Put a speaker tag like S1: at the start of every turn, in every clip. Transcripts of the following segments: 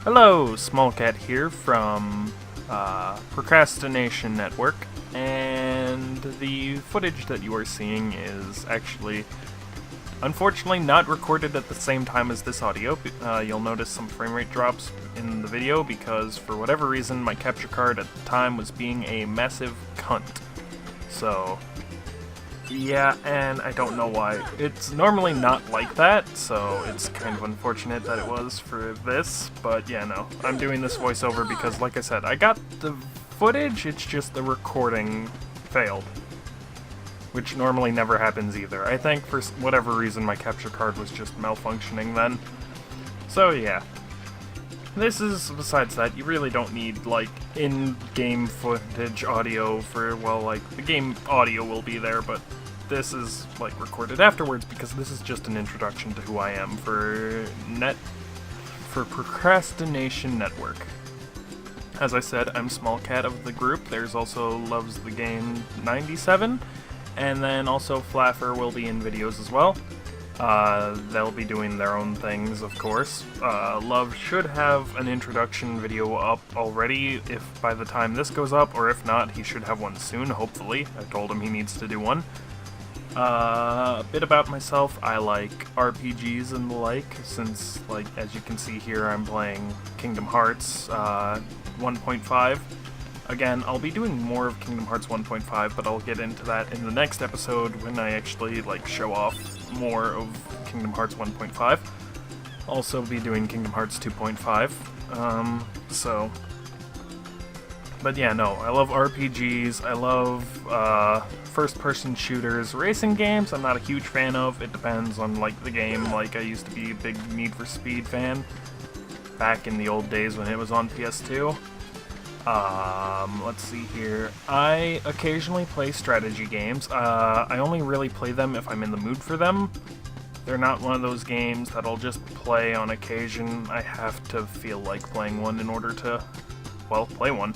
S1: Hello, Smallcat here from Procrastination Network, and the footage that you are seeing is actually, unfortunately, not recorded at the same time as this audio. You'll notice some frame rate drops in the video because, for whatever reason, my capture card at the time was being a massive cunt. So, yeah, and I don't know why. It's normally not like that, so it's kind of unfortunate that it was for this, but yeah, no. I'm doing this voiceover because, like I said, I got the footage, it's just the recording failed. Which normally never happens either. I think for whatever reason my capture card was just malfunctioning then. So yeah. This is, besides that, you really don't need, like, in-game footage audio for, well, like, the game audio will be there, but this is, like, recorded afterwards because this is just an introduction to who I am for Procrastination Network. As I said, I'm Smallcat of the group. There's also Loves the Game 97, and then also Flaffer will be in videos as well. They'll be doing their own things, of course. Love should have an introduction video up already if by the time this goes up, or if not, he should have one soon, hopefully. I told him he needs to do one. A bit about myself, I like RPGs and the like, since, like, as you can see here, I'm playing Kingdom Hearts 1.5. Again, I'll be doing more of Kingdom Hearts 1.5, but I'll get into that in the next episode when I actually, like, show off more of Kingdom Hearts 1.5. Also be doing Kingdom Hearts 2.5, But yeah, no, I love RPGs, I love, first-person shooters. Racing games, I'm not a huge fan of. It depends on, like, the game. Like, I used to be a big Need for Speed fan back in the old days when it was on PS2. Let's see here. I occasionally play strategy games. I only really play them if I'm in the mood for them. They're not one of those games that I'll just play on occasion. I have to feel like playing one in order to, well, play one.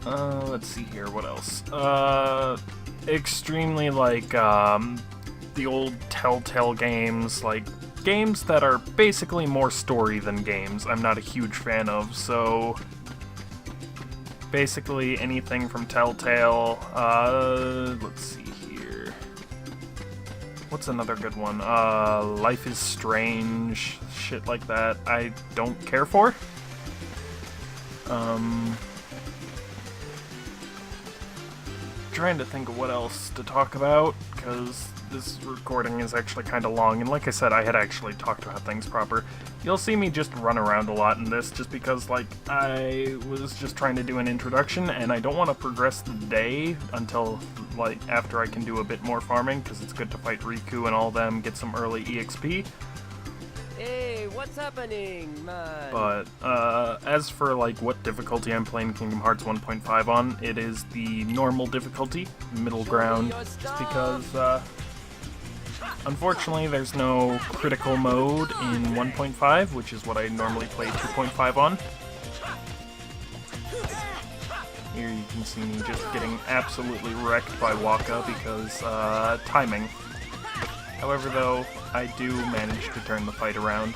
S1: Let's see here, what else? Extremely, like, the old Telltale games, like, games that are basically more story than games, I'm not a huge fan of, so basically anything from Telltale. Let's see here. What's another good one? Life is Strange, shit like that, I don't care for. Trying to think of what else to talk about, because this recording is actually kind of long, and like I said, I had actually talked about things proper. You'll see me just run around a lot in this, just because, like, I was just trying to do an introduction, and I don't want to progress the day until, like, after I can do a bit more farming, because it's good to fight Riku and all them, get some early EXP.
S2: Hey, what's happening, man?
S1: But, as for, like, what difficulty I'm playing Kingdom Hearts 1.5 on, it is the normal difficulty, middle ground, just because, unfortunately there's no critical mode in 1.5, which is what I normally play 2.5 on. Here you can see me just getting absolutely wrecked by Waka because, timing. However, though, I do manage to turn the fight around.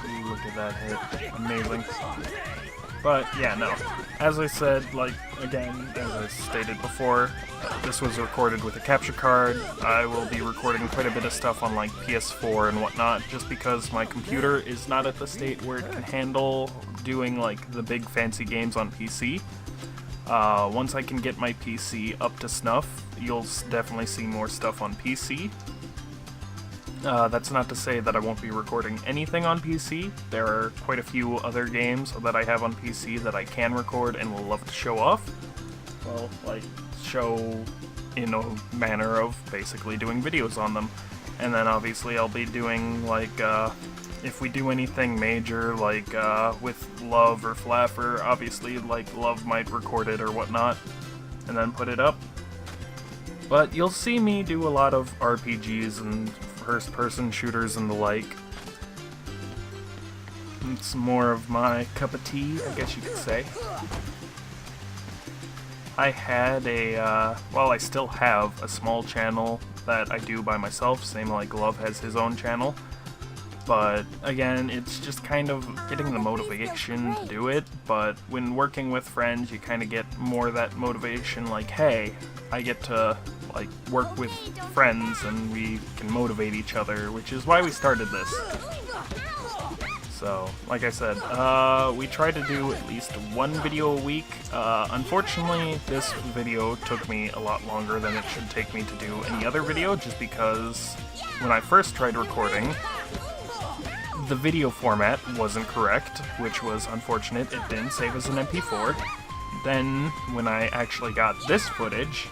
S1: Ooh, look at that hit. Amazing. But, yeah, no. As I said, like, again, as I stated before, this was recorded with a capture card. I will be recording quite a bit of stuff on, like, PS4 and whatnot, just because my computer is not at the state where it can handle doing, like, the big fancy games on PC. Once I can get my PC up to snuff, you'll definitely see more stuff on PC. That's not to say that I won't be recording anything on PC. There are quite a few other games that I have on PC that I can record and will love to show off. Well, like, show in a manner of basically doing videos on them. And then obviously I'll be doing, like, if we do anything major, like, with Love or Flaffer, obviously, like, Love might record it or whatnot, and then put it up. But you'll see me do a lot of RPGs and first-person shooters and the like. It's more of my cup of tea, I guess you could say. I had well, I still have a small channel that I do by myself, same like Love has his own channel. But again, it's just kind of getting the motivation to do it, but when working with friends, you kind of get more of that motivation, like, hey, I get to like work with friends and we can motivate each other, which is why we started this. So, like I said, we try to do at least one video a week. Unfortunately, this video took me a lot longer than it should take me to do any other video, just because when I first tried recording, the video format wasn't correct, which was unfortunate. It didn't save as an MP4. Then, when I actually got this footage,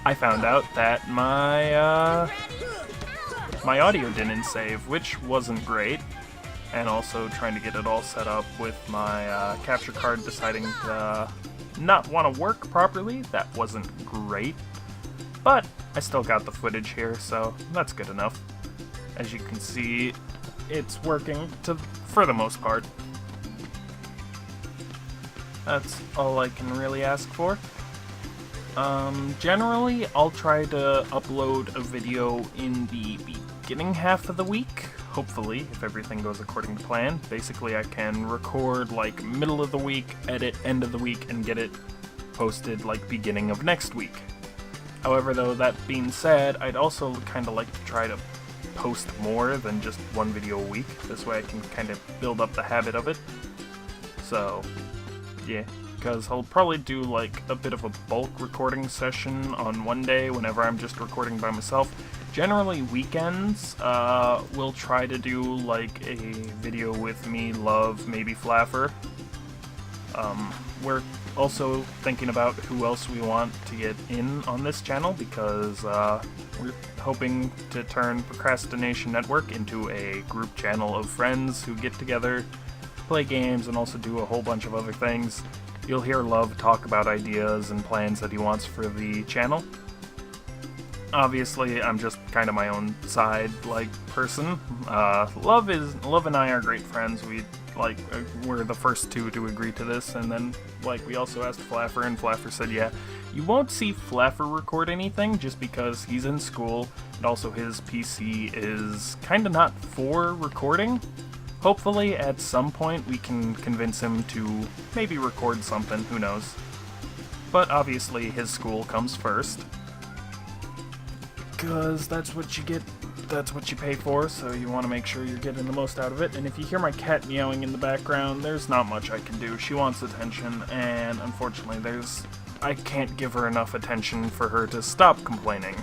S1: I found out that my my audio didn't save, which wasn't great. And also trying to get it all set up with my capture card deciding to not want to work properly. That wasn't great. But I still got the footage here, so that's good enough. As you can see, it's working for the most part. That's all I can really ask for. Generally, I'll try to upload a video in the beginning half of the week. Hopefully, if everything goes according to plan. Basically, I can record like middle of the week, edit end of the week, and get it posted like beginning of next week. However, though, that being said, I'd also kind of like to try to post more than just one video a week. This way I can kind of build up the habit of it. So, yeah, because I'll probably do like a bit of a bulk recording session on one day whenever I'm just recording by myself. Generally weekends, we'll try to do like a video with me, Love, maybe Flaffer. We're also thinking about who else we want to get in on this channel, because we're hoping to turn Procrastination Network into a group channel of friends who get together, play games, and also do a whole bunch of other things. You'll hear Love talk about ideas and plans that he wants for the channel. Obviously, I'm just kind of my own side-like person. Love and I are great friends. We're the first two to agree to this, and then, we also asked Flaffer, and Flaffer said, yeah, you won't see Flaffer record anything just because he's in school, and also his PC is kind of not for recording. Hopefully, at some point, we can convince him to maybe record something, who knows. But obviously, his school comes first. Because that's what you get, that's what you pay for, so you want to make sure you're getting the most out of it. And if you hear my cat meowing in the background, there's not much I can do. She wants attention, and unfortunately I can't give her enough attention for her to stop complaining.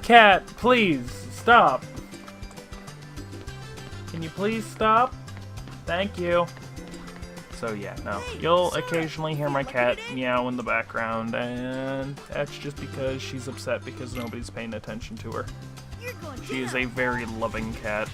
S1: Cat, please, stop! Can you please stop? Thank you. So yeah, no. You'll occasionally hear my cat meow in the background, and that's just because she's upset because nobody's paying attention to her. She is a very loving cat.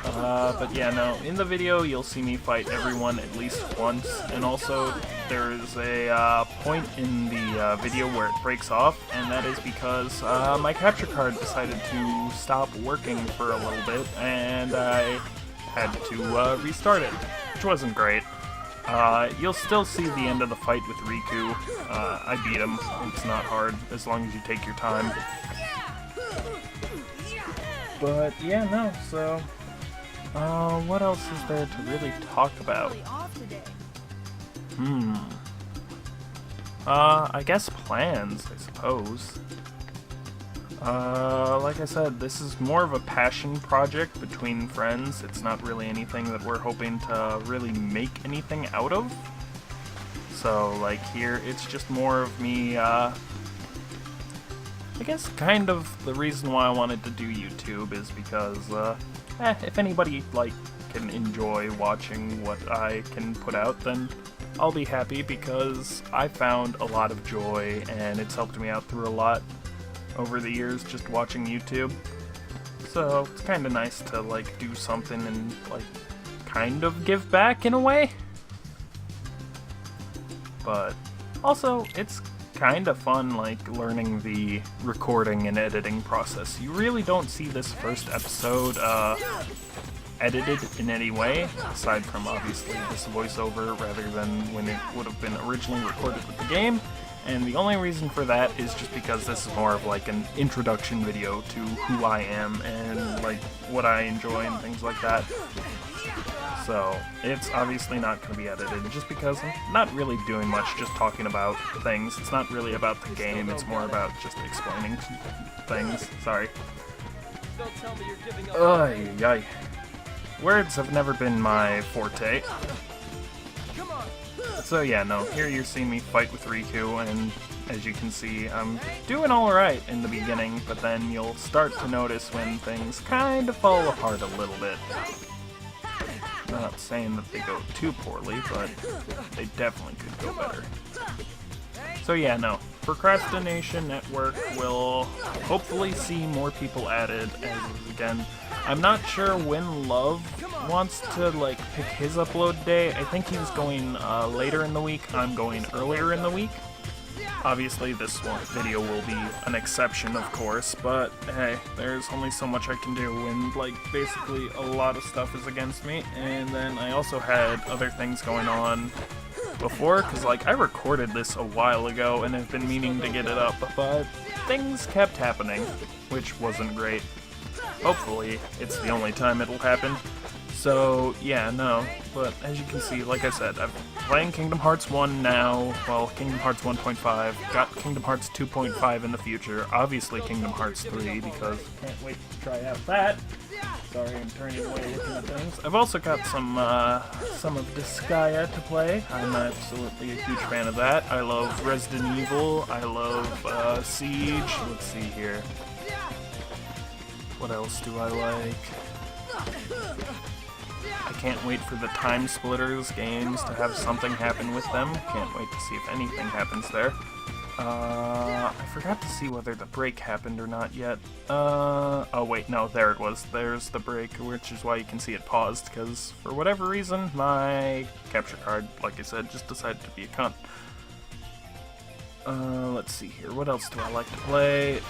S1: But yeah, no. In the video, you'll see me fight everyone at least once, and also there's a point in the video where it breaks off, and that is because my capture card decided to stop working for a little bit, and I had to restart it, which wasn't great. You'll still see the end of the fight with Riku. I beat him. It's not hard, as long as you take your time. But yeah, no, so what else is there to really talk about? I guess plans, I suppose. Like I said, this is more of a passion project between friends. It's not really anything that we're hoping to really make anything out of. So, here, it's just more of me, I guess kind of the reason why I wanted to do YouTube is because, if anybody, can enjoy watching what I can put out, then I'll be happy, because I found a lot of joy, and it's helped me out through a lot over the years just watching YouTube. So it's kind of nice to do something and kind of give back in a way. But also it's kind of fun learning the recording and editing process. You really don't see this first episode edited in any way, aside from obviously this voiceover rather than when it would have been originally recorded with the game. And the only reason for that is just because this is more of like an introduction video to who I am and like what I enjoy and things like that. So it's obviously not going to be edited just because I'm not really doing much, just talking about things. It's not really about the game, it's more about just explaining things. Sorry.
S2: Don't tell me you're giving up.
S1: Ay, ay. Words have never been my forte.
S2: Come on.
S1: So yeah, no, here you're seeing me fight with Riku, and as you can see, I'm doing alright in the beginning, but then you'll start to notice when things kind of fall apart a little bit. Not saying that they go too poorly, but they definitely could go better. So yeah, no, Procrastination Network will hopefully see more people added, as again, I'm not sure when Love wants to like pick his upload day. I think he's going later in the week, I'm going earlier in the week. Obviously this video will be an exception, of course, but hey, there's only so much I can do when like basically a lot of stuff is against me. And then I also had other things going on before, because like I recorded this a while ago and have been meaning to get it up, but things kept happening, which wasn't great. Hopefully it's the only time it'll happen. So yeah, no, but as you can see, like I said, I'm playing Kingdom Hearts 1 now, well, Kingdom Hearts 1.5, got Kingdom Hearts 2.5 in the future, obviously Kingdom Hearts 3, because I can't wait to try out that. Sorry, I'm turning away looking at things. I've also got some of Disgaea to play. I'm absolutely a huge fan of that. I love Resident Evil, I love Siege, let's see here. What else do I like? I can't wait for the Time Splitters games to have something happen with them. Can't wait to see if anything happens there. I forgot to see whether the break happened or not yet. Oh wait, no, there it was. There's the break, which is why you can see it paused, because for whatever reason, my capture card, like I said, just decided to be a cunt. Let's see here, what else do I like to play?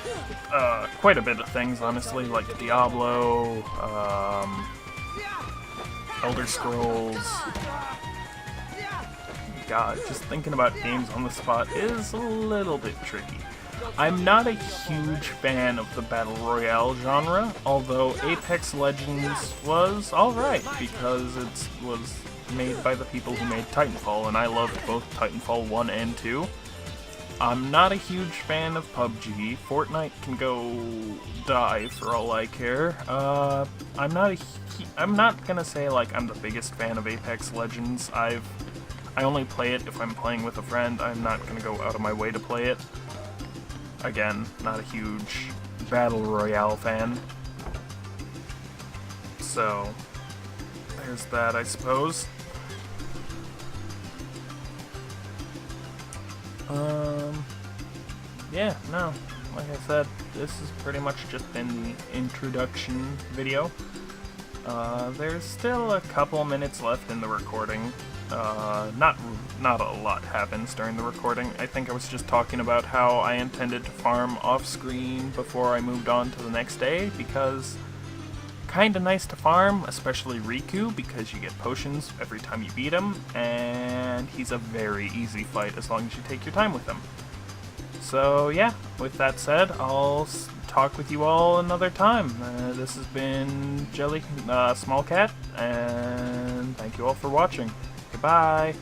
S1: Quite a bit of things, honestly, like Diablo, Elder Scrolls. God, just thinking about games on the spot is a little bit tricky. I'm not a huge fan of the Battle Royale genre, although Apex Legends was alright, because it was made by the people who made Titanfall, and I loved both Titanfall 1 and 2. I'm not a huge fan of PUBG. Fortnite can go die for all I care. I'm not gonna say like I'm the biggest fan of Apex Legends. I only play it if I'm playing with a friend. I'm not gonna go out of my way to play it. Again, not a huge Battle Royale fan. So, there's that, I suppose. Yeah, no, like I said, this has pretty much just been the introduction video. There's still a couple minutes left in the recording. Not a lot happens during the recording. I think I was just talking about how I intended to farm off-screen before I moved on to the next day, because kinda nice to farm, especially Riku, because you get potions every time you beat him, and he's a very easy fight as long as you take your time with him. So yeah, with that said, I'll talk with you all another time. This has been Smallcat, and thank you all for watching. Goodbye!